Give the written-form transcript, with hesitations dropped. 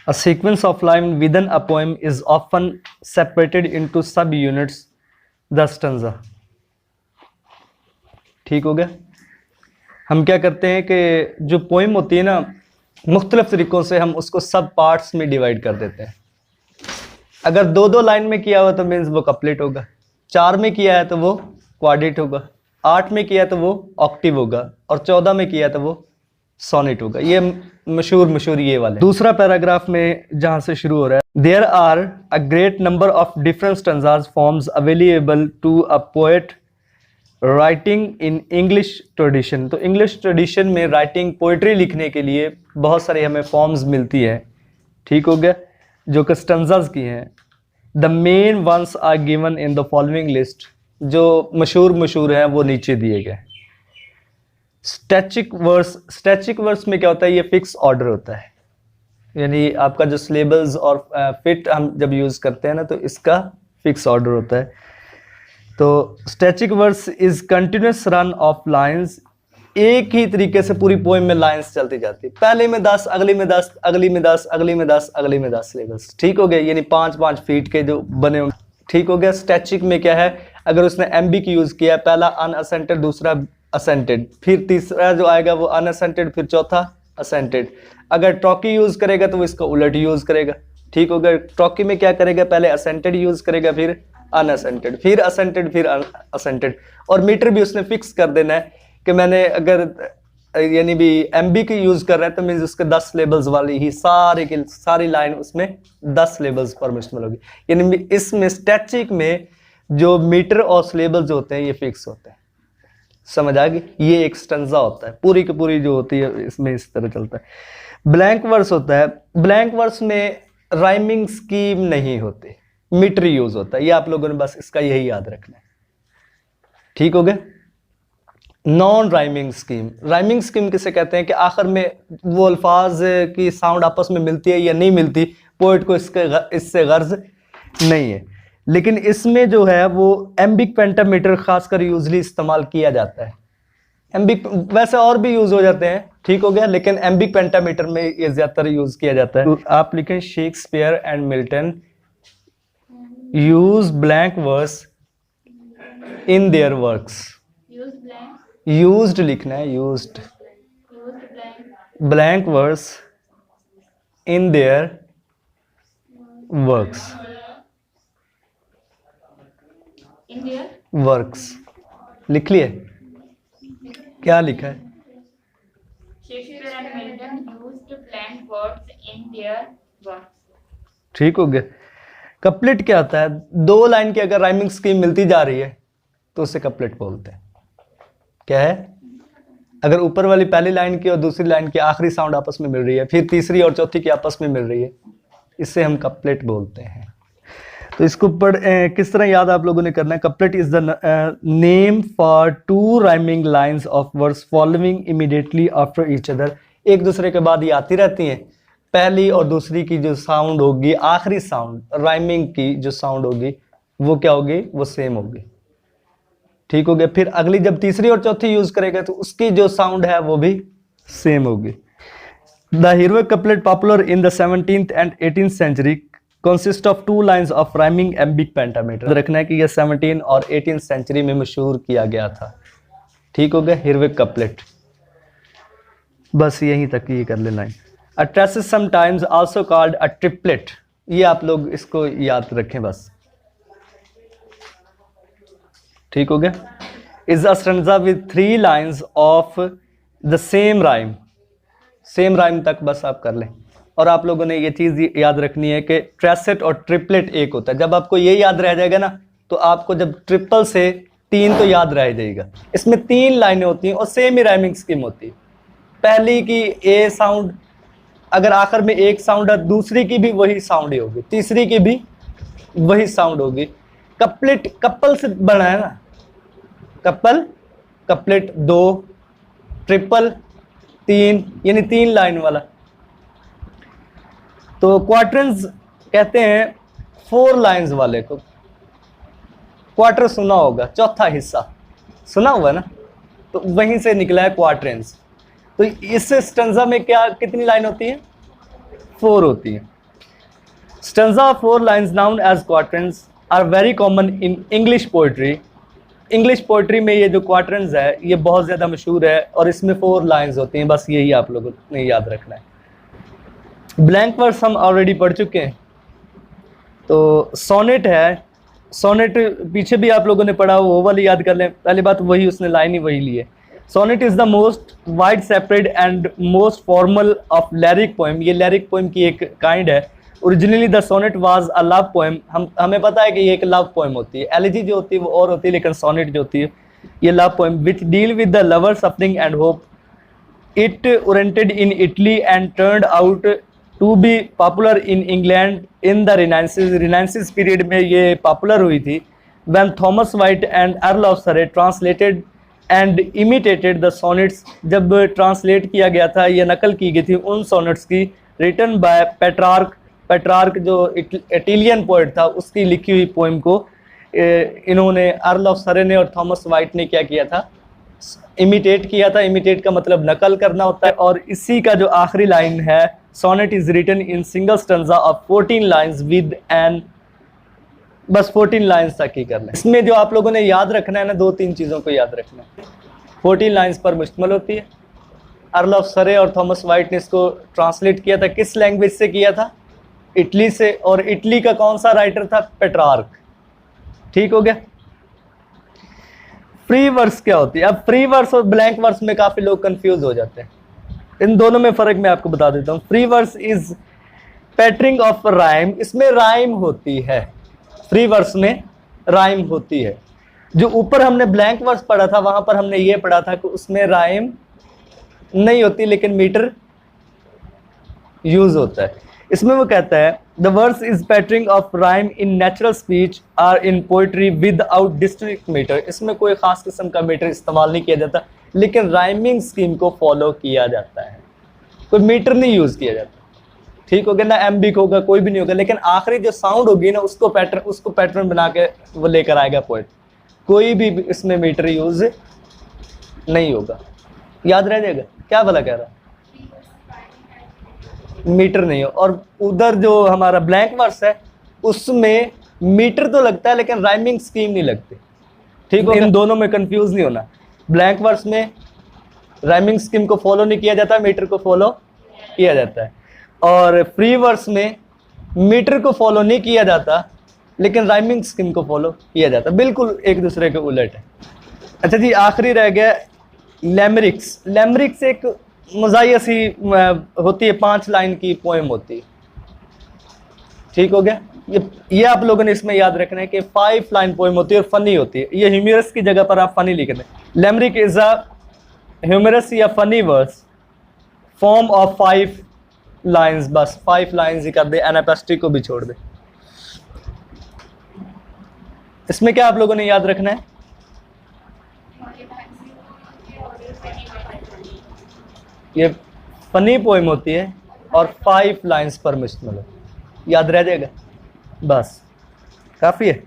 A sequence of line within a poem is often separated into sub-units, the stanza. ठीक हो गया। हम क्या करते हैं कि जो पोइम होती है ना, मुख्तलिफ तरीकों से हम उसको सब पार्ट्स में डिवाइड कर देते हैं। अगर 2-2 लाइन में किया हुआ तो मीन्स वो कपलेट होगा, 4 में किया है तो वो क्वाड्रेट होगा, 8 में किया तो वो ऑक्टिव होगा, और 14 में किया तो वो सोनेट होगा। ये मशहूर ये वाले। दूसरा पैराग्राफ में जहां से शुरू हो रहा है, there are a great number of different stanzas forms available to a poet writing in English tradition. तो इंग्लिश ट्रेडिशन में राइटिंग पोइट्री लिखने के लिए बहुत सारी हमें फॉर्म्स मिलती है। ठीक हो गया, जो कि स्टैंजाज की हैं। The main ones are given in the following list. जो मशहूर हैं वो नीचे दिए गए। स्टैटिक वर्स में क्या होता है, ये फिक्स ऑर्डर होता है, यानी आपका जो सिलेबल्स और फिट हम जब यूज करते हैं ना, तो इसका फिक्स ऑर्डर होता है। तो static verse is continuous run of lines. एक ही तरीके से पूरी पोएम में लाइंस चलती जाती है, पहले में 10, अगली में 10, अगली में 10, अगली में 10, अगली में 10 सिलेबल्स। ठीक हो गया, यानी 5-5 फीट के जो बने होंगे। ठीक हो गया। स्टैटिक में क्या है, अगर उसने एम्बिक यूज किया, पहला अनअसेंटेड, दूसरा असेंटेड, फिर तीसरा जो आएगा वो अनअसेंटेड, फिर चौथा असेंटेड। अगर ट्रॉकी यूज करेगा तो वो इसका उलट यूज करेगा। ठीक हो गया। ट्रॉकी में क्या करेगा, पहले असेंटेड यूज करेगा, फिर अनअसेंटेड, फिर असेंटेड, फिर असेंटेड। और मीटर भी उसने फिक्स कर देना है कि मैंने अगर यानी भी एम्बिक यूज कर रहा है तो मीन्स उसके 10 लेबल्स वाली ही सारी लाइन उसमें 10 लेबल्स पर मुश्तमिल होगी। यानी इसमें स्टैटिक में जो मीटर और सिलेबल्स होते हैं ये फिक्स होते हैं। समझ आ गई। ये एक स्टैंजा होता है, पूरी की पूरी जो होती है इसमें इस तरह चलता है। ब्लैंक वर्स होता है। ब्लैंक वर्स में राइमिंग स्कीम नहीं होती, मीटर यूज होता है। ये आप लोगों ने बस इसका यही याद रखना है। ठीक हो गया। Non rhyming scheme, rhyming scheme किसे कहते हैं कि आखिर में वो अल्फाज की साउंड आपस में मिलती है या नहीं मिलती, पोएट को इससे गर्ज नहीं है। लेकिन इसमें जो है वो एम्बिक पेंटामीटर खासकर यूजली इस्तेमाल किया जाता है। एम्बिक वैसे और भी यूज हो जाते हैं, ठीक हो गया, लेकिन एम्बिक पेंटामीटर में ये ज्यादातर यूज किया जाता है। तो आप लिखें Shakespeare and Milton use blank verse in their works. Used लिखना है, used blank verse in their works. Works लिख लिए, क्या लिखा है? Shakespeare and Milton used blank words in their works. ठीक हो गया। कपलेट क्या होता है? 2 लाइन की अगर राइमिंग स्कीम मिलती जा रही है तो उसे कपलेट बोलते हैं। क्या है? अगर ऊपर वाली पहली लाइन की और दूसरी लाइन की आखिरी साउंड आपस में मिल रही है, फिर तीसरी और चौथी की आपस में मिल रही है, इससे हम कपलेट बोलते हैं। तो इसको किस तरह याद आप लोगों ने करना है? Couplet is the name for 2 rhyming lines of words following immediately after each other. एक दूसरे के बाद ये आती रहती हैं। पहली और दूसरी की जो साउंड होगी, आखिरी साउंड राइमिंग की जो साउंड होगी वो क्या होगी? वो सेम होगी। ठीक हो गया। फिर अगली जब तीसरी और चौथी यूज करेगा तो उसकी जो साउंड है वो भी सेम होगी। The heroic couplet popular in the 17th and 18th century consist of 2 lines of rhyming iambic pentameter। रखना है कि यह 17 और 18th सेंचुरी में मशहूर किया गया था। ठीक हो गया। heroic couplet बस यहीं तक ये कर लेना है। A trace is sometimes also called a triplet। ये आप लोग इसको याद रखें बस। ठीक हो गया। Is a stanza with 3 lines of the same rhyme। Same rhyme तक बस आप कर लें। और आप लोगों ने ये चीज़ याद रखनी है कि ट्रेसेट और ट्रिपलेट एक होता है। जब आपको ये याद रह जाएगा ना, तो आपको जब ट्रिपल से 3 तो याद रह जाएगा। इसमें 3 लाइनें होती हैं और सेम ही राइमिंग स्कीम होती है। पहली की ए साउंड, अगर आखिर में एक साउंड है, दूसरी की भी वही साउंड ही होगी, तीसरी की भी वही साउंड होगी। कपलेट कपल से बना है ना, कपलेट 2, ट्रिपल 3, यानी 3 लाइन वाला। तो क्वार्टरन्स कहते हैं 4 लाइंस वाले को। क्वार्टर सुना होगा, चौथा हिस्सा सुना हुआ ना, तो वहीं से निकला है क्वार्टरन्स। तो इस स्टैंजा में क्या कितनी लाइन होती है? 4 होती है। Stanza of 4 lines known as quatrains are very common in English poetry. English poetry में ये जो क्वार्टरन्स है ये बहुत ज़्यादा मशहूर है और इसमें 4 लाइंस होती हैं, बस यही आप लोगों ने याद रखना है। ब्लैंक वर्स हम ऑलरेडी पढ़ चुके हैं। तो सोनेट है, सोनेट पीछे भी आप लोगों ने पढ़ा, वो वाली याद कर लें। पहली बात वही, उसने लाइन ही वही ली है। Sonnet is the most widespread and most formal of lyric poem. ये लैरिक पोएम की एक काइंड है। Originally the sonnet was a love poem. हमें पता है कि ये एक लव पोएम होती है। एलिजी जो होती है वो और होती है, लेकिन सोनेट जो होती है ये love poem which deal with the lover suffering and hope. It oriented in Italy and turned out to be popular in England in the renaissance period में ये पॉपुलर हुई थी। When Thomas Wyatt and Earl of Surrey translated and imitated the sonnets. जब translate किया गया था, ये नकल की गई थी उन सोनेट्स की, रिटन बाय पेट्रार्क जो इटालियन पोइट था, उसकी लिखी हुई पोएम को इन्होंने अर्ल ऑफ सरे ने और थॉमस वाइट ने क्या किया था, इमिटेट किया था। इमिटेट का मतलब नकल करना होता है। और इसी का जो आखिरी लाइन है, sonnet is written in single stanza of 14 lines with an, बस 14 लाइन्स तक ही करना है। इसमें जो आप लोगों ने याद रखना है ना, 2-3 चीज़ों को याद रखना है। 14 लाइन्स पर मुश्तमिल होती है। अर्ल ऑफ सरे और थॉमस वाइट ने इसको ट्रांसलेट किया था, किस लैंग्वेज से किया था, इटली से। और इटली का कौन सा राइटर था, पेट्रार्क। ठीक हो गया। फ्री वर्स क्या होती है? अब फ्री वर्स और ब्लैंक वर्स में काफी लोग कंफ्यूज हो जाते हैं। इन दोनों में फर्क मैं आपको बता देता हूं। Free verse is pattering of rhyme. इसमें राइम होती है, फ्री वर्स में राइम होती है। जो ऊपर हमने ब्लैंक वर्स पढ़ा था वहां पर हमने ये पढ़ा था कि उसमें राइम नहीं होती, लेकिन मीटर यूज होता है। इसमें वो कहता है the verse is pattering of rhyme in natural speech are in poetry without district metre. इसमें कोई खास किस्म का मीटर इस्तेमाल नहीं किया जाता, लेकिन राइमिंग स्कीम को फॉलो किया जाता है। कोई मीटर नहीं यूज किया जाता। ठीक हो गया ना, एम्बिक होगा, कोई भी नहीं होगा, लेकिन आखिरी जो साउंड होगी ना उसको पैटर्न बना के वो लेकर आएगा पोइट। कोई भी इसमें मीटर यूज नहीं होगा। याद रह जाएगा क्या भला कह रहा, मीटर नहीं हो। और उधर जो हमारा ब्लैंक वर्स है उसमें मीटर तो लगता है, लेकिन राइमिंग स्कीम नहीं लगती। ठीक हो, इन दोनों में कंफ्यूज नहीं होना। ब्लैंक वर्स में राइमिंग स्कीम को फॉलो नहीं किया जाता, मीटर को फॉलो किया जाता है। और फ्री वर्स में मीटर को फॉलो नहीं किया जाता, लेकिन राइमिंग स्कीम को फॉलो किया जाता। बिल्कुल एक दूसरे के उलट है। अच्छा जी, आखिरी रह गया लैमरिक्स। लैमरिक्स एक मज़ाहिया सी होती है, 5 लाइन की पोएम होती है। ठीक हो गया। ये आप लोगों ने इसमें याद रखना है कि 5 लाइन पोएम होती है और फनी होती है। ये ह्यूमरस की जगह पर आप फनी लिख दें। लैमरिक इज अ ह्यूमरस या funny verse form of 5 lines. बस 5 लाइन्स ही कर दे, एनापेस्टिक को भी छोड़ दे। इसमें क्या आप लोगों ने याद रखना है, ये फनी पोएम होती है और 5 लाइन्स पर मुश्तमिल है। याद रह जाएगा, बस काफ़ी है।